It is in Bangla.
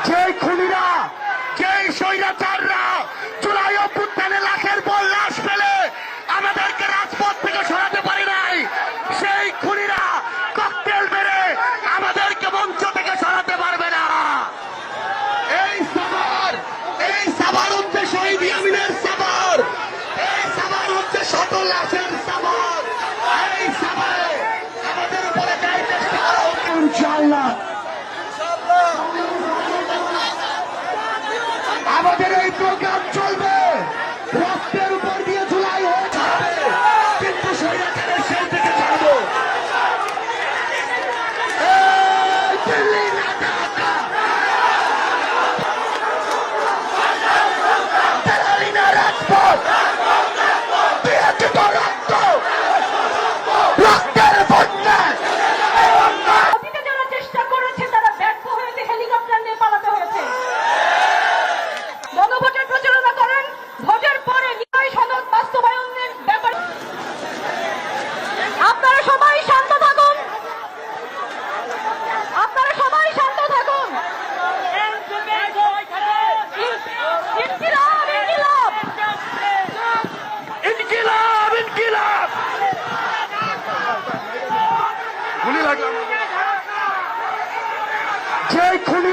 যে খুনিরা, যে স্বৈরাচাররা জুলাই অভ্যুত্থানে লাশের পর লাশ ফেলে আমাদেরকে রাজপথ থেকে সরাতে পারে নাই, সেই খুনিরা ককটেল মেরে আমাদেরকে মঞ্চ থেকে সরাতে পারবে না। এই সাভার হচ্ছে শহীদ ইয়ামিনের সাভার, এই সাভার হচ্ছে শত লাশের সাভার। এই সাভারে আমাদের উপরে ন্যায় চেষ্টা করা হবে ইনশাআল্লাহ। আমাদের এই প্রোগ্রাম চলবে, রক্তের উপর দিয়ে জুলাই হয়ে যাবে, কিন্তু স্বৈরাচারের সেই থেকে ছাড়বো। দিল্লি না ঢাকা, দিল্লি না রাজপথ, বিরোচিত রক্ত, রক্তের বন্যা। অতীতে যারা চেষ্টা করেছে তারা ব্যর্থ হয়েছে, হেলিকপ্টার নিয়ে পালাতে হয়েছে। গণভোটের প্রচারণা করেন, ভোটের পরে নির্ণয় সনদ বাস্তবায়নের ব্যাপারে আপনারা সবাই শান্ত থাকুন, আপনারা সবাই শান্ত থাকুন। ইনকিলাব, ইনকিলাব, ইনকিলাব, ইনকিলাব। গুলি লাগলো। যে খুনি